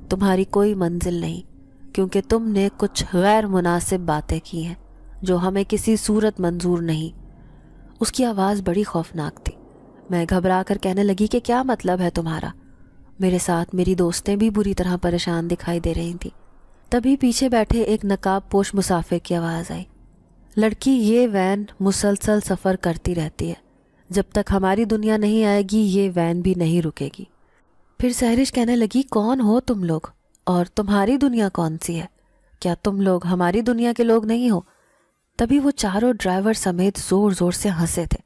تمہاری کوئی منزل نہیں، کیونکہ تم نے کچھ غیر مناسب باتیں کی ہیں جو ہمیں کسی صورت منظور نہیں۔ اس کی آواز بڑی خوفناک تھی۔ میں گھبرا کر کہنے لگی کہ کیا مطلب ہے تمہارا؟ میرے ساتھ میری دوستیں بھی بری طرح پریشان دکھائی دے رہی تھیں۔ تبھی پیچھے بیٹھے ایک نقاب پوش مسافر کی آواز آئی، لڑکی یہ وین مسلسل سفر کرتی رہتی ہے، جب تک ہماری دنیا نہیں آئے گی یہ وین بھی نہیں رکے گی۔ پھر سہرش کہنے لگی کون ہو تم لوگ اور تمہاری دنیا کون سی ہے؟ کیا تم لوگ ہماری دنیا کے لوگ نہیں ہو؟ تبھی وہ چاروں ڈرائیور سمیت زور زور سے ہنسے تھے۔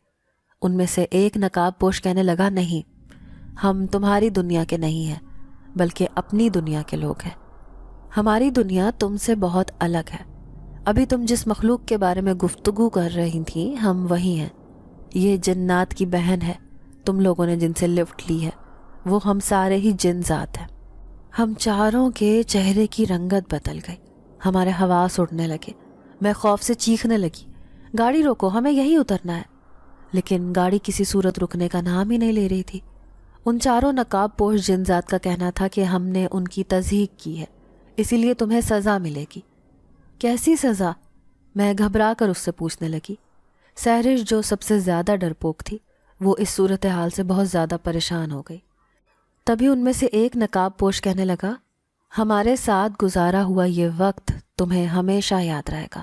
ان میں سے ایک نقاب پوش کہنے لگا نہیں، ہم تمہاری دنیا کے نہیں ہیں بلکہ اپنی دنیا کے لوگ ہیں۔ ہماری دنیا تم سے بہت الگ ہے۔ ابھی تم جس مخلوق کے بارے میں گفتگو کر رہی تھی ہم وہی ہیں۔ یہ جنات کی بہن ہے تم لوگوں نے جن سے لفٹ لی ہے، وہ ہم سارے ہی جن ذات ہیں۔ ہم چاروں کے چہرے کی رنگت بدل گئی، ہمارے حواس اڑنے لگے۔ میں خوف سے چیخنے لگی گاڑی روکو، ہمیں یہیں اترنا ہے۔ لیکن گاڑی کسی صورت رکنے کا نام ہی نہیں لے رہی تھی۔ ان چاروں نقاب پوش جن ذات کا کہنا تھا کہ ہم نے ان کی تضحیک کی ہے، اسی لیے تمہیں سزا ملے گی۔ کیسی سزا؟ میں گھبرا کر اس سے پوچھنے لگی۔ سہرش جو سب سے زیادہ ڈرپوک تھی، وہ اس صورتحال سے بہت زیادہ پریشان ہو گئی۔ تبھی ان میں سے ایک نقاب پوش کہنے لگا ہمارے ساتھ گزارا ہوا یہ وقت تمہیں ہمیشہ یاد رہے گا،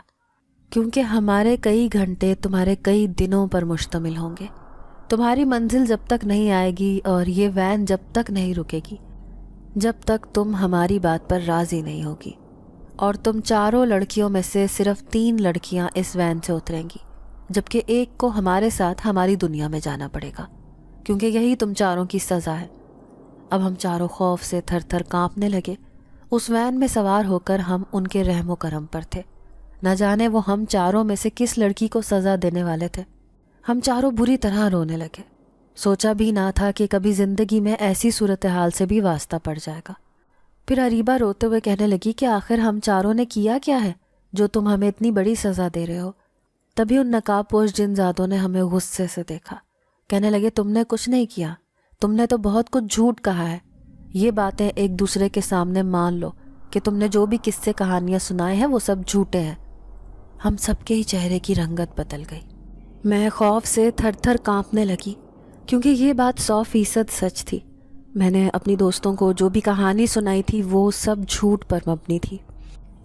کیونکہ ہمارے کئی گھنٹے تمہارے کئی دنوں پر مشتمل ہوں گے۔ تمہاری منزل جب تک نہیں آئے گی اور یہ وین جب تک نہیں رکے گی جب تک تم ہماری بات پر راضی نہیں ہوگی، اور تم چاروں لڑکیوں میں سے صرف 3 لڑکیاں اس وین سے اتریں گی، جبکہ ایک کو ہمارے ساتھ ہماری دنیا میں جانا پڑے گا، کیونکہ یہی تم چاروں کی سزا ہے۔ اب ہم چاروں خوف سے تھر تھر کانپنے لگے۔ اس وین میں سوار ہو کر ہم ان کے رحم و کرم پر تھے، نہ جانے وہ ہم چاروں میں سے کس لڑکی کو سزا دینے والے تھے۔ ہم چاروں بری طرح رونے لگے۔ سوچا بھی نہ تھا کہ کبھی زندگی میں ایسی صورتحال سے بھی واسطہ پڑ جائے گا۔ پھر اریبہ روتے ہوئے کہنے لگی کہ آخر ہم چاروں نے کیا کیا ہے جو تم ہمیں اتنی بڑی سزا دے رہے ہو؟ تبھی ان نقاب پوش جن ذاتوں نے ہمیں غصے سے دیکھا، کہنے لگے تم نے کچھ نہیں کیا، تم نے تو بہت کچھ جھوٹ کہا ہے۔ یہ باتیں ایک دوسرے کے سامنے مان لو کہ تم نے جو بھی قصے کہانیاں سنائے ہیں وہ سب جھوٹے ہیں۔ ہم سب کے ہی چہرے کی رنگت بدل گئی۔ میں خوف سے تھر تھر کانپنے لگی، کیونکہ یہ بات 100% سچ تھی۔ میں نے اپنی دوستوں کو جو بھی کہانی سنائی تھی وہ سب جھوٹ پر مبنی تھی۔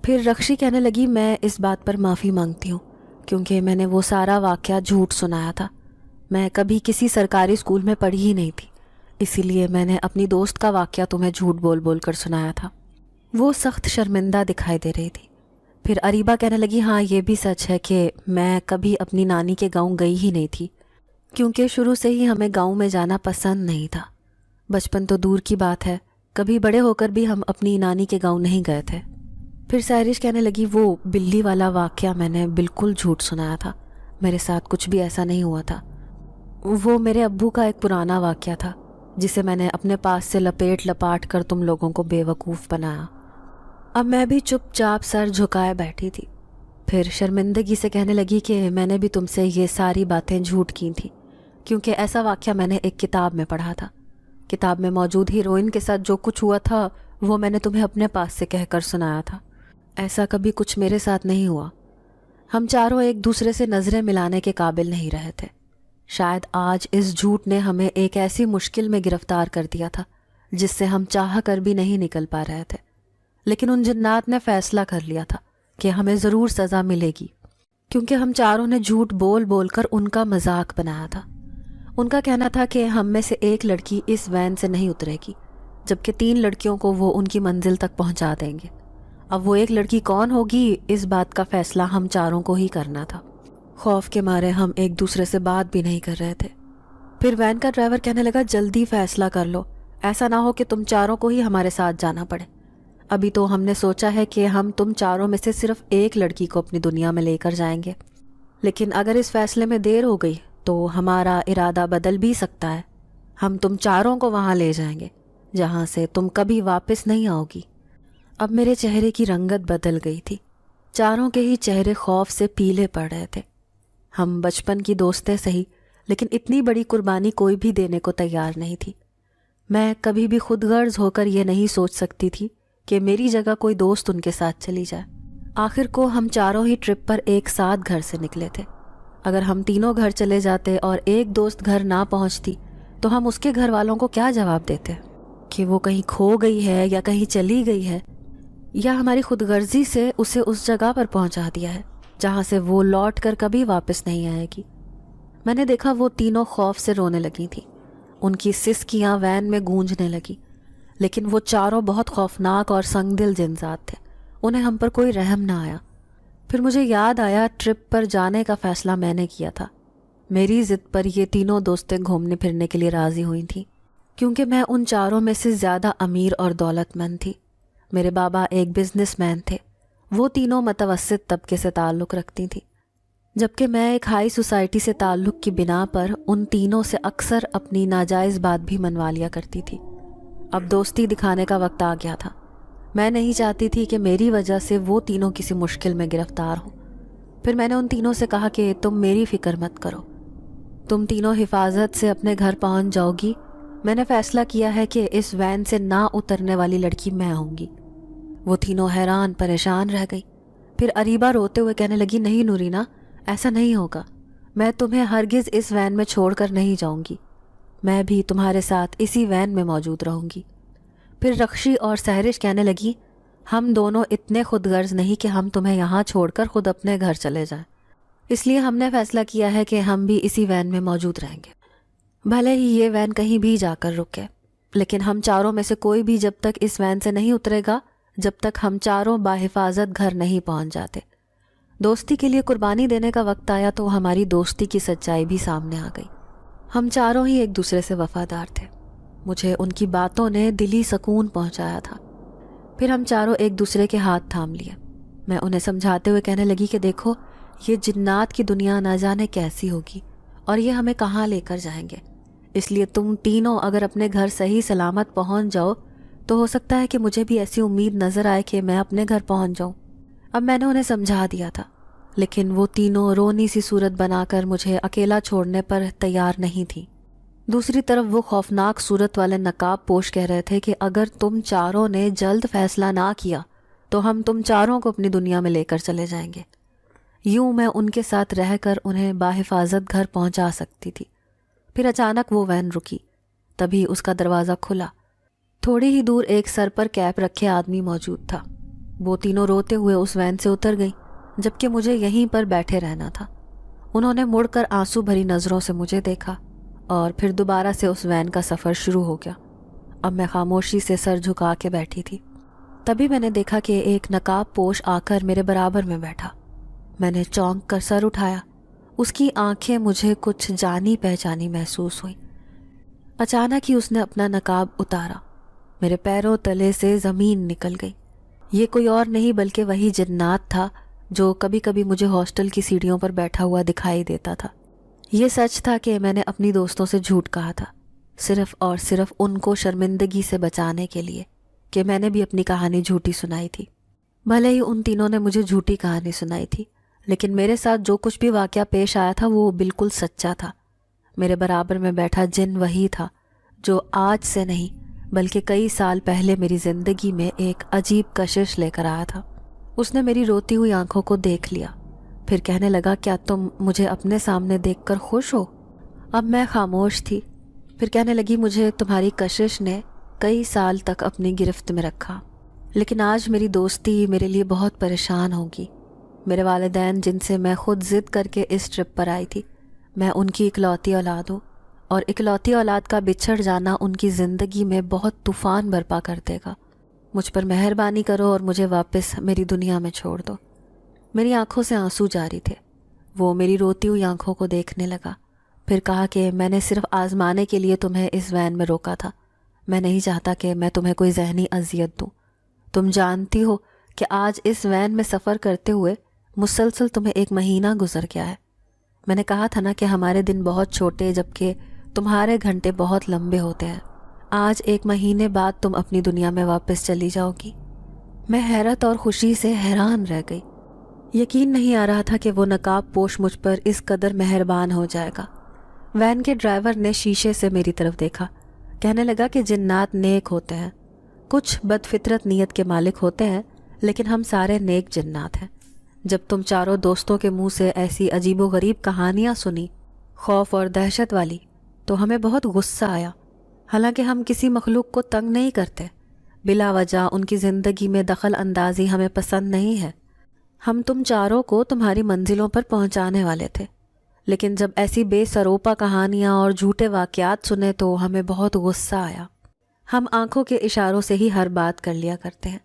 پھر رخشی کہنے لگی میں اس بات پر معافی مانگتی ہوں، کیونکہ میں نے وہ سارا واقعہ جھوٹ سنایا تھا۔ میں کبھی کسی سرکاری اسکول میں پڑھی ہی نہیں تھی، اسی لیے میں نے اپنی دوست کا واقعہ تمہیں جھوٹ بول بول کر سنایا تھا۔ وہ سخت شرمندہ دکھائی دے رہی تھی۔ پھر اریبہ کہنے لگی ہاں یہ بھی سچ ہے کہ میں کبھی اپنی نانی کے گاؤں گئی ہی نہیں تھی، کیونکہ شروع سے ہی ہمیں گاؤں میں جانا پسند نہیں تھا۔ بچپن تو دور کی بات ہے، کبھی بڑے ہو کر بھی ہم اپنی نانی کے گاؤں نہیں گئے تھے۔ پھر سہرش کہنے لگی وہ بلی والا واقعہ میں نے بالکل جھوٹ سنایا تھا، میرے ساتھ کچھ بھی ایسا نہیں ہوا تھا۔ وہ میرے ابو کا ایک پرانا واقعہ تھا جسے میں نے اپنے پاس سے لپیٹ لپاٹ کر تم لوگوں کو بے وقوف بنایا۔ اب میں بھی چپ چاپ سر جھکائے بیٹھی تھی۔ پھر شرمندگی سے کہنے لگی کہ میں نے بھی تم سے یہ ساری باتیں جھوٹ کی تھیں، کیونکہ ایسا واقعہ میں نے ایک کتاب میں پڑھا تھا۔ کتاب میں موجود ہیروئن کے ساتھ جو کچھ ہوا تھا وہ میں نے تمہیں اپنے پاس سے کہہ کر سنایا تھا۔ ایسا کبھی کچھ میرے ساتھ نہیں ہوا۔ ہم چاروں ایک دوسرے سے نظریں ملانے کے قابل نہیں رہے تھے۔ شاید آج اس جھوٹ نے ہمیں ایک ایسی مشکل میں گرفتار کر دیا تھا جس سے ہم چاہ کر بھی نہیں نکل پا رہے تھے۔ لیکن ان جنات نے فیصلہ کر لیا تھا کہ ہمیں ضرور سزا ملے گی، کیونکہ ہم چاروں نے جھوٹ بول بول کر ان کا مذاق بنایا تھا۔ ان کا کہنا تھا کہ ہم میں سے ایک لڑکی اس وین سے نہیں اترے گی، جبکہ 3 لڑکیوں کو وہ ان کی منزل تک پہنچا دیں گے۔ اب وہ ایک لڑکی کون ہوگی، اس بات کا فیصلہ ہم چاروں کو ہی کرنا تھا۔ خوف کے مارے ہم ایک دوسرے سے بات بھی نہیں کر رہے تھے۔ پھر وین کا ڈرائیور کہنے لگا، جلدی فیصلہ کر لو، ایسا نہ ہو کہ تم چاروں کو ہی ہمارے ساتھ جانا پڑے۔ ابھی تو ہم نے سوچا ہے کہ ہم تم چاروں میں سے صرف ایک لڑکی کو اپنی دنیا میں لے کر جائیں گے، لیکن اگر اس فیصلے میں دیر ہو گئی تو ہمارا ارادہ بدل بھی سکتا ہے۔ ہم تم چاروں کو وہاں لے جائیں گے جہاں سے تم کبھی واپس نہیں آؤ گی۔ اب میرے چہرے کی رنگت بدل گئی تھی، چاروں کے ہی چہرے خوف سے پیلے پڑ رہے تھے۔ ہم بچپن کی دوستیں سہی، لیکن اتنی بڑی قربانی کوئی بھی دینے کو تیار نہیں تھی۔ میں کبھی بھی خود غرض ہو کر یہ نہیں سوچ سکتی تھی کہ میری جگہ کوئی دوست ان کے ساتھ چلی جائے۔ آخر کو ہم چاروں ہی ٹرپ پر ایک ساتھ گھر سے نکلے تھے۔ اگر ہم تینوں گھر چلے جاتے اور ایک دوست گھر نہ پہنچتی تو ہم اس کے گھر والوں کو کیا جواب دیتے کہ وہ کہیں کھو گئی ہے یا کہیں چلی گئی ہے، یا ہماری خود غرضی سے اسے اس جگہ پر پہنچا دیا ہے جہاں سے وہ لوٹ کر کبھی واپس نہیں آئے گی۔ میں نے دیکھا وہ تینوں خوف سے رونے لگی تھیں، ان کی سسکیاں وین میں گونجنے لگی، لیکن وہ چاروں بہت خوفناک اور سنگ دل جنزات تھے، انہیں ہم پر کوئی رحم نہ آیا۔ پھر مجھے یاد آیا ٹرپ پر جانے کا فیصلہ میں نے کیا تھا۔ میری ضد پر یہ تینوں دوستیں گھومنے پھرنے کے لیے راضی ہوئی تھیں، کیونکہ میں ان چاروں میں سے زیادہ امیر اور دولت مند تھی۔ میرے بابا ایک بزنس مین تھے، وہ تینوں متوسط طبقے سے تعلق رکھتی تھیں، جبکہ میں ایک ہائی سوسائٹی سے تعلق کی بنا پر ان تینوں سے اکثر اپنی ناجائز بات بھی منوا لیا کرتی تھی۔ اب دوستی دکھانے کا وقت آ گیا تھا۔ میں نہیں چاہتی تھی کہ میری وجہ سے وہ تینوں کسی مشکل میں گرفتار ہوں۔ پھر میں نے ان تینوں سے کہا کہ تم میری فکر مت کرو، تم تینوں حفاظت سے اپنے گھر پہنچ جاؤ گی۔ میں نے فیصلہ کیا ہے کہ اس وین سے نہ اترنے والی لڑکی میں ہوں گی۔ وہ تینوں حیران پریشان رہ گئی۔ پھر اریبہ روتے ہوئے کہنے لگی، نہیں نورینا، ایسا نہیں ہوگا، میں تمہیں ہرگز اس وین میں چھوڑ کر نہیں جاؤں گی، میں بھی تمہارے ساتھ اسی وین میں موجود رہوں گی۔ پھر رخشی اور سہرش کہنے لگی، ہم دونوں اتنے خود غرض نہیں کہ ہم تمہیں یہاں چھوڑ کر خود اپنے گھر چلے جائیں، اس لیے ہم نے فیصلہ کیا ہے کہ ہم بھی اسی وین میں موجود رہیں گے، بھلے ہی یہ وین کہیں بھی جا کر رکے، لیکن ہم چاروں میں سے کوئی بھی جب تک اس وین سے نہیں اترے گا جب تک ہم چاروں باحفاظت گھر نہیں پہنچ جاتے۔ دوستی کے لیے قربانی دینے کا وقت آیا تو ہماری دوستی کی سچائی بھی سامنے آ گئی۔ ہم چاروں ہی ایک دوسرے سے وفادار تھے، مجھے ان کی باتوں نے دلی سکون پہنچایا تھا۔ پھر ہم چاروں ایک دوسرے کے ہاتھ تھام لیے۔ میں انہیں سمجھاتے ہوئے کہنے لگی کہ دیکھو، یہ جنات کی دنیا نہ جانے کیسی ہوگی اور یہ ہمیں کہاں لے کر جائیں گے، اس لیے تم تینوں اگر اپنے گھر صحیح سلامت پہنچ جاؤ تو ہو سکتا ہے کہ مجھے بھی ایسی امید نظر آئے کہ میں اپنے گھر پہنچ جاؤں۔ اب میں نے انہیں سمجھا دیا تھا، لیکن وہ تینوں رونی سی صورت بنا کر مجھے اکیلا چھوڑنے پر تیار نہیں تھی۔ دوسری طرف وہ خوفناک صورت والے نقاب پوش کہہ رہے تھے کہ اگر تم چاروں نے جلد فیصلہ نہ کیا تو ہم تم چاروں کو اپنی دنیا میں لے کر چلے جائیں گے۔ یوں میں ان کے ساتھ رہ کر انہیں باحفاظت گھر پہنچا سکتی تھی۔ پھر اچانک وہ وین رکی، تبھی اس کا دروازہ کھلا۔ تھوڑی ہی دور ایک سر پر کیپ رکھے آدمی موجود تھا۔ وہ تینوں روتے ہوئے اس وین سے اتر گئیں، جبکہ مجھے یہیں پر بیٹھے رہنا تھا۔ انہوں نے مڑ کر آنسو بھری نظروں سے مجھے دیکھا اور پھر دوبارہ سے اس وین کا سفر شروع ہو گیا۔ اب میں خاموشی سے سر جھکا کے بیٹھی تھی۔ تبھی میں نے دیکھا کہ ایک نقاب پوش آ کر میرے برابر میں بیٹھا۔ میں نے چونک کر سر اٹھایا، اس کی آنکھیں مجھے کچھ جانی پہچانی محسوس ہوئیں۔ اچانک ہی اس نے اپنا نقاب اتارا، میرے پیروں تلے سے زمین نکل گئی۔ یہ کوئی اور نہیں بلکہ وہی جنات تھا جو کبھی کبھی مجھے ہاسٹل کی سیڑھیوں پر بیٹھا ہوا دکھائی دیتا تھا۔ یہ سچ تھا کہ میں نے اپنی دوستوں سے جھوٹ کہا تھا، صرف اور صرف ان کو شرمندگی سے بچانے کے لیے کہ میں نے بھی اپنی کہانی جھوٹی سنائی تھی۔ بھلے ہی ان تینوں نے مجھے جھوٹی کہانی سنائی تھی، لیکن میرے ساتھ جو کچھ بھی واقعہ پیش آیا تھا وہ بالکل سچا تھا۔ میرے برابر میں بیٹھا جن وہی تھا جو آج سے نہیں بلکہ کئی سال پہلے میری زندگی میں ایک عجیب کشش لے کر آیا تھا۔ اس نے میری روتی ہوئی آنکھوں کو دیکھ لیا، پھر کہنے لگا، کیا تم مجھے اپنے سامنے دیکھ کر خوش ہو؟ اب میں خاموش تھی۔ پھر کہنے لگی، مجھے تمہاری کشش نے کئی سال تک اپنی گرفت میں رکھا۔ لیکن آج میری دوستی میرے لیے بہت پریشان ہوگی۔ میرے والدین جن سے میں خود ضد کر کے اس ٹرپ پر آئی تھی، میں ان کی اکلوتی اولاد ہوں، اور اکلوتی اولاد کا بچھڑ جانا ان کی زندگی میں بہت طوفان برپا کر دے گا۔ مجھ پر مہربانی کرو اور مجھے واپس میری دنیا میں چھوڑ دو۔ میری آنکھوں سے آنسو جاری تھے۔ وہ میری روتی ہوئی آنکھوں کو دیکھنے لگا، پھر کہا کہ میں نے صرف آزمانے کے لیے تمہیں اس وین میں روکا تھا، میں نہیں چاہتا کہ میں تمہیں کوئی ذہنی اذیت دوں۔ تم جانتی ہو کہ آج اس وین میں سفر کرتے ہوئے مسلسل تمہیں 1 مہینہ گزر گیا ہے۔ میں نے کہا تھا نا کہ ہمارے دن بہت چھوٹے جبکہ تمہارے گھنٹے بہت لمبے ہوتے ہیں۔ آج 1 مہینے بعد تم اپنی دنیا میں واپس چلی جاؤ گی۔ میں حیرت اور خوشی سے حیران رہ گئی۔ یقین نہیں آ رہا تھا کہ وہ نقاب پوش مجھ پر اس قدر مہربان ہو جائے گا۔ وین کے ڈرائیور نے شیشے سے میری طرف دیکھا، کہنے لگا کہ جنات نیک ہوتے ہیں، کچھ بد فطرت نیت کے مالک ہوتے ہیں، لیکن ہم سارے نیک جنات ہیں۔ جب تم چاروں دوستوں کے منہ سے ایسی عجیب و غریب کہانیاں سنی، خوف اور دہشت والی، تو ہمیں بہت غصہ آیا۔ حالانکہ ہم کسی مخلوق کو تنگ نہیں کرتے، بلا وجہ ان کی زندگی میں دخل اندازی ہمیں پسند نہیں ہے۔ ہم تم چاروں کو تمہاری منزلوں پر پہنچانے والے تھے، لیکن جب ایسی بے سروپا کہانیاں اور جھوٹے واقعات سنے تو ہمیں بہت غصہ آیا۔ ہم آنکھوں کے اشاروں سے ہی ہر بات کر لیا کرتے ہیں،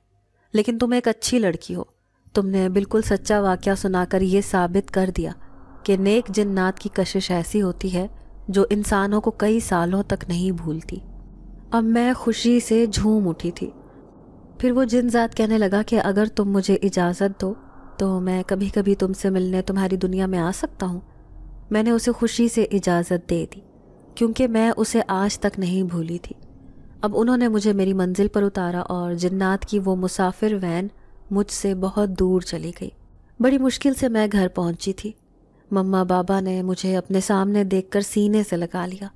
لیکن تم ایک اچھی لڑکی ہو۔ تم نے بالکل سچا واقعہ سنا کر یہ ثابت کر دیا کہ نیک جنات کی کشش ایسی ہوتی ہے جو انسانوں کو کئی سالوں تک نہیں بھولتی۔ اب میں خوشی سے جھوم اٹھی تھی۔ پھر وہ جن ذات کہنے لگا کہ اگر تم مجھے اجازت دو تو میں کبھی کبھی تم سے ملنے تمہاری دنیا میں آ سکتا ہوں۔ میں نے اسے خوشی سے اجازت دے دی، کیونکہ میں اسے آج تک نہیں بھولی تھی۔ اب انہوں نے مجھے میری منزل پر اتارا اور جنات کی وہ مسافر وین مجھ سے بہت دور چلی گئی۔ بڑی مشکل سے میں گھر پہنچی تھی۔ مما بابا نے مجھے اپنے سامنے دیکھ کر سینے سے لگا لیا۔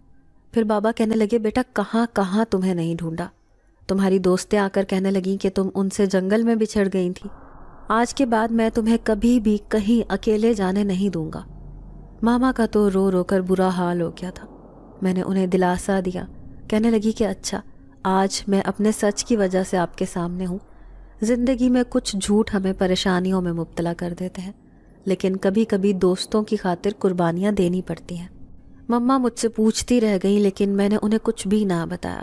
پھر بابا کہنے لگے، بیٹا کہاں کہاں تمہیں نہیں ڈھونڈا۔ تمہاری دوستیں آ کر کہنے لگیں کہ تم ان سے جنگل میں بچھڑ گئی تھی۔ آج کے بعد میں تمہیں کبھی بھی کہیں اکیلے جانے نہیں دوں گا۔ ماما کا تو رو رو کر برا حال ہو گیا تھا۔ میں نے انہیں دلاسا دیا، کہنے لگی کہ اچھا، آج میں اپنے سچ کی وجہ سے آپ کے سامنے ہوں۔ زندگی میں کچھ جھوٹ ہمیں پریشانیوں میں مبتلا کر دیتے ہیں، لیکن کبھی کبھی دوستوں کی خاطر قربانیاں دینی پڑتی ہیں۔ مما مجھ سے پوچھتی رہ گئیں، لیکن میں نے انہیں کچھ بھی نہ بتایا۔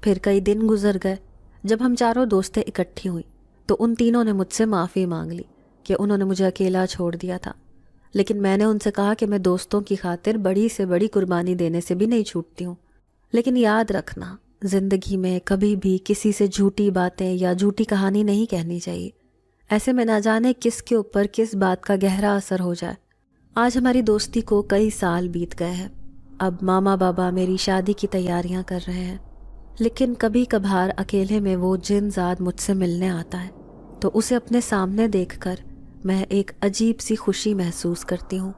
پھر کئی دن گزر گئے۔ جب ہم چاروں دوستیں اکٹھی ہوئیں تو ان تینوں نے مجھ سے معافی مانگ لی کہ انہوں نے مجھے اکیلا چھوڑ دیا تھا، لیکن میں نے ان سے کہا کہ میں دوستوں کی خاطر بڑی سے بڑی قربانی دینے سے بھی نہیں چھوٹتی ہوں۔ لیکن یاد رکھنا، زندگی میں کبھی بھی کسی سے جھوٹی باتیں یا جھوٹی کہانی نہیں کہنی چاہیے۔ ایسے میں نہ جانے کس کے اوپر کس بات کا گہرا اثر ہو جائے۔ آج ہماری دوستی کو کئی سال بیت گئے ہیں۔ اب ماما بابا میری شادی کی تیاریاں کر رہے ہیں، لیکن کبھی کبھار اکیلے میں وہ جن ذات مجھ سے ملنے آتا ہے تو اسے اپنے سامنے دیکھ کر میں ایک عجیب سی خوشی محسوس کرتی ہوں۔